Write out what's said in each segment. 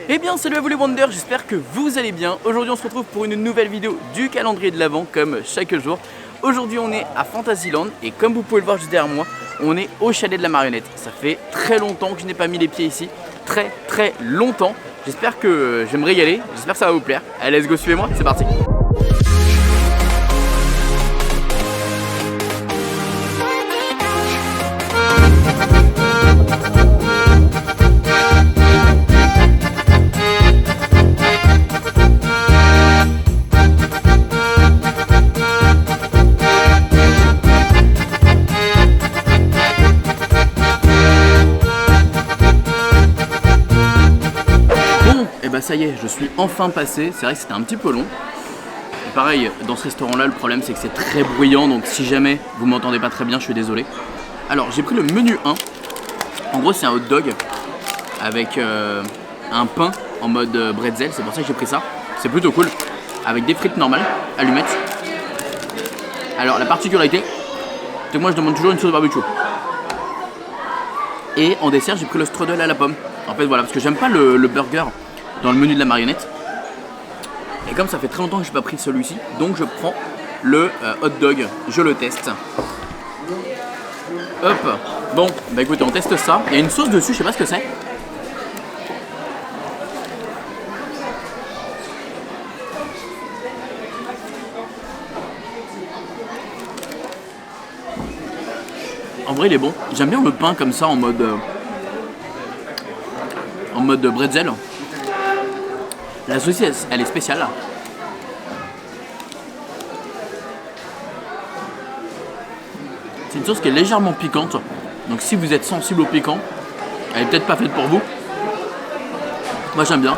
Eh bien salut à vous les Wonders, j'espère que vous allez bien. Aujourd'hui on se retrouve pour une nouvelle vidéo du calendrier de l'Avent comme chaque jour. Aujourd'hui on est à Fantasyland et comme vous pouvez le voir juste derrière moi, on est au chalet de la marionnette. Ça fait très longtemps que je n'ai pas mis les pieds ici, très longtemps. J'espère que je vais me régaler, j'espère que ça va vous plaire. Allez let's go, suivez-moi, c'est parti. Bah ça y est, je suis enfin passé. C'est vrai que c'était un petit peu long. Et pareil, dans ce restaurant là, le problème c'est que c'est très bruyant. Donc si jamais vous m'entendez pas très bien, je suis désolé. Alors j'ai pris le menu 1. En gros c'est un hot dog avec un pain en mode bretzel. C'est pour ça que j'ai pris ça. C'est plutôt cool. Avec des frites normales, allumettes. Alors la particularité, c'est que moi je demande toujours une sauce barbecue. Et en dessert j'ai pris le strudel à la pomme. En fait voilà, parce que j'aime pas le burger dans le menu de la marionnette. Et comme ça fait très longtemps que je n'ai pas pris celui-ci, donc je prends le hot dog, je le teste. Hop, bon, bah écoutez, on teste ça. Il y a une sauce dessus, je sais pas ce que c'est. En vrai, il est bon. J'aime bien le pain comme ça en mode bretzel. La saucisse, elle est spéciale. C'est une sauce qui est légèrement piquante. Donc si vous êtes sensible au piquant, elle est peut-être pas faite pour vous. Moi j'aime bien.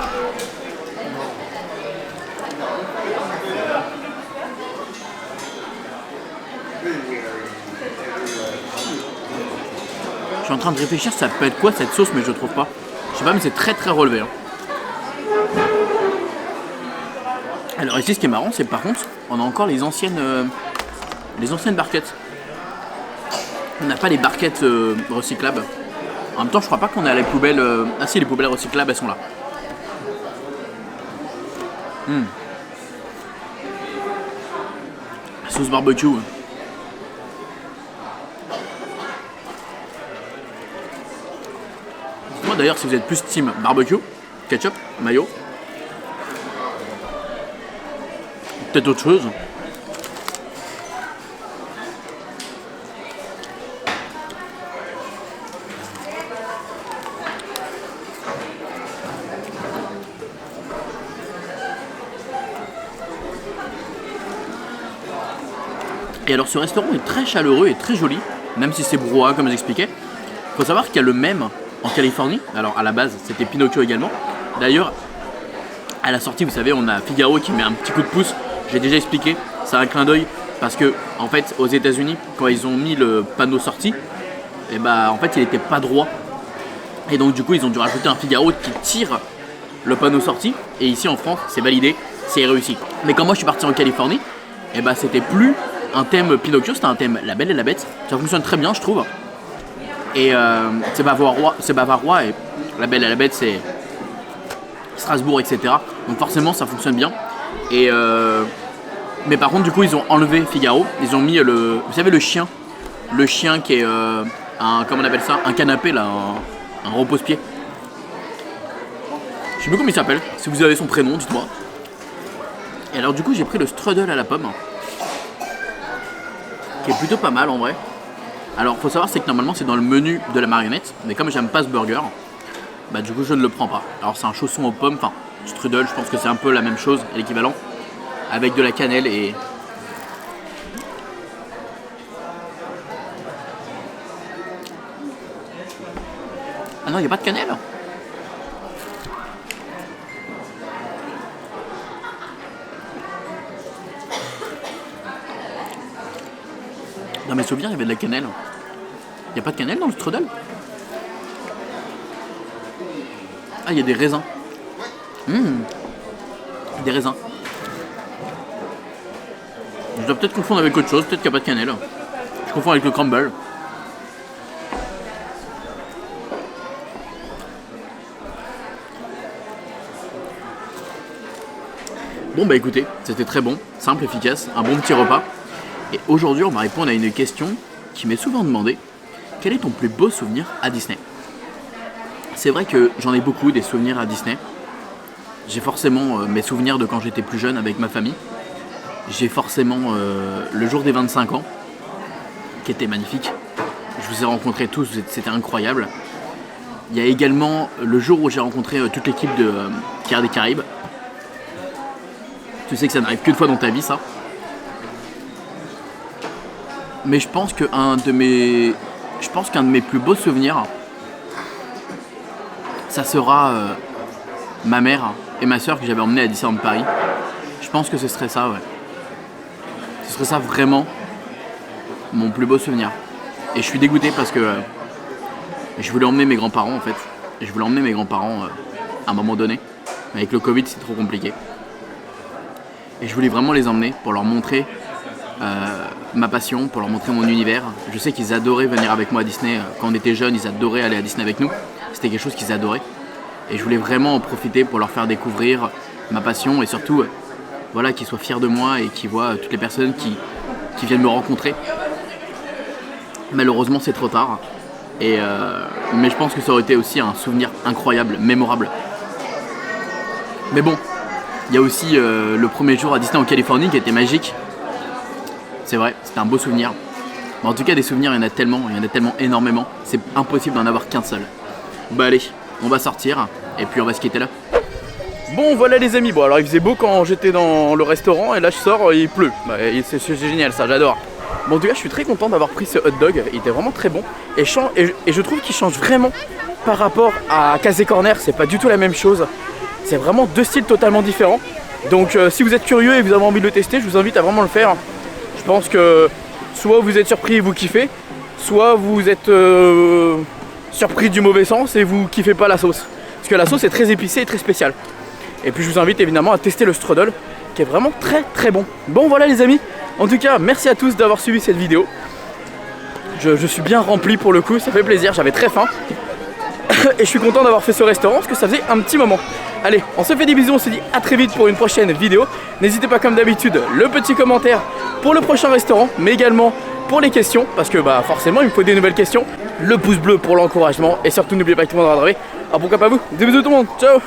Je suis en train de réfléchir, ça peut être quoi cette sauce, mais je trouve pas. Je sais pas, mais c'est très relevé. Hein. Alors ici ce qui est marrant c'est par contre on a encore les anciennes barquettes. On n'a pas les barquettes recyclables. En même temps je crois pas qu'on a les poubelles. Ah si, les poubelles recyclables elles sont là. La sauce barbecue. Dites-moi d'ailleurs si vous êtes plus team barbecue, ketchup, mayo. Peut-être autre chose. Et alors ce restaurant est très chaleureux et très joli, même si c'est brouhaha comme j'expliquais. Il faut savoir qu'il y a le même en Californie. Alors à la base c'était Pinocchio également. D'ailleurs à la sortie vous savez on a Figaro qui met un petit coup de pouce. J'ai déjà expliqué, c'est un clin d'œil parce que en fait aux États-Unis quand ils ont mis le panneau sortie, et bah en fait il n'était pas droit et donc du coup ils ont dû rajouter un Figaro qui tire le panneau sortie et ici en France c'est validé, c'est réussi. Mais quand moi je suis parti en Californie, et bah c'était plus un thème Pinocchio, c'était un thème La Belle et la Bête. Ça fonctionne très bien je trouve. Et c'est bavarois et La Belle et la Bête c'est Strasbourg etc. Donc forcément ça fonctionne bien. Et mais par contre du coup ils ont enlevé Figaro, ils ont mis vous savez le chien qui est comment on appelle ça, un canapé là, un repose-pied. Je sais plus comment il s'appelle, si vous avez son prénom dites-moi. Et alors du coup j'ai pris le strudel à la pomme, qui est plutôt pas mal en vrai. Alors faut savoir c'est que normalement c'est dans le menu de la marionnette, mais comme j'aime pas ce burger, bah du coup je ne le prends pas. Alors c'est un chausson aux pommes, enfin strudel, je pense que c'est un peu la même chose, l'équivalent, avec de la cannelle et... Ah non, il n'y a pas de cannelle. Dans mes souvenirs, il y avait de la cannelle. Il n'y a pas de cannelle dans le strudel? Ah, il y a des raisins. Des raisins. Je dois peut-être confondre avec autre chose, peut-être qu'il n'y a pas de cannelle. Je confonds avec le crumble. Bon bah écoutez, c'était très bon, simple, efficace, un bon petit repas. Et aujourd'hui on va répondre à une question qui m'est souvent demandée. Quel est ton plus beau souvenir à Disney? C'est vrai que j'en ai beaucoup des souvenirs à Disney. J'ai forcément mes souvenirs de quand j'étais plus jeune avec ma famille. J'ai forcément le jour des 25 ans, qui était magnifique. Je vous ai rencontrés tous, c'était incroyable. Il y a également le jour où j'ai rencontré toute l'équipe de Pirates des Caraïbes. Tu sais que ça n'arrive qu'une fois dans ta vie, ça. Mais je pense qu'un de mes plus beaux souvenirs, ça sera ma mère et ma soeur que j'avais emmené à Disneyland Paris. Je pense que ce serait ça, ouais. Ce serait ça vraiment mon plus beau souvenir. Et je suis dégoûté parce que je voulais emmener mes grands-parents en fait. Et je voulais emmener mes grands-parents à un moment donné. Mais avec le Covid, c'est trop compliqué. Et je voulais vraiment les emmener pour leur montrer ma passion, pour leur montrer mon univers. Je sais qu'ils adoraient venir avec moi à Disney. Quand on était jeunes, ils adoraient aller à Disney avec nous. C'était quelque chose qu'ils adoraient. Et je voulais vraiment en profiter pour leur faire découvrir ma passion et surtout voilà, qu'ils soient fiers de moi et qu'ils voient toutes les personnes qui viennent me rencontrer. Malheureusement, c'est trop tard. Mais je pense que ça aurait été aussi un souvenir incroyable, mémorable. Mais bon, il y a aussi le premier jour à Disney en Californie qui était magique. C'est vrai, c'était un beau souvenir. Mais en tout cas, des souvenirs, il y en a tellement énormément. C'est impossible d'en avoir qu'un seul. Bah allez, on va sortir et puis on va se quitter là. Bon voilà les amis, bon alors il faisait beau quand j'étais dans le restaurant et là je sors, il pleut. Bah, c'est génial ça, j'adore. Bon en tout cas je suis très content d'avoir pris ce hot dog, il était vraiment très bon. Et je trouve qu'il change vraiment par rapport à Casey Corner, c'est pas du tout la même chose. C'est vraiment deux styles totalement différents. Donc si vous êtes curieux et vous avez envie de le tester, je vous invite à vraiment le faire. Je pense que soit vous êtes surpris et vous kiffez, soit vous êtes surpris du mauvais sens et vous kiffez pas la sauce. Parce que la sauce est très épicée et très spéciale. Et puis je vous invite évidemment à tester le strudel qui est vraiment très très bon. Bon voilà les amis, en tout cas merci à tous d'avoir suivi cette vidéo. Je suis bien rempli pour le coup, ça fait plaisir, j'avais très faim. Et je suis content d'avoir fait ce restaurant parce que ça faisait un petit moment. Allez, on se fait des bisous, on se dit à très vite pour une prochaine vidéo. N'hésitez pas comme d'habitude, le petit commentaire pour le prochain restaurant, mais également pour les questions, parce que bah forcément il me faut des nouvelles questions. Le pouce bleu pour l'encouragement et surtout n'oubliez pas que tout le monde va regarder. Alors pourquoi pas vous. Des bisous tout le monde, ciao.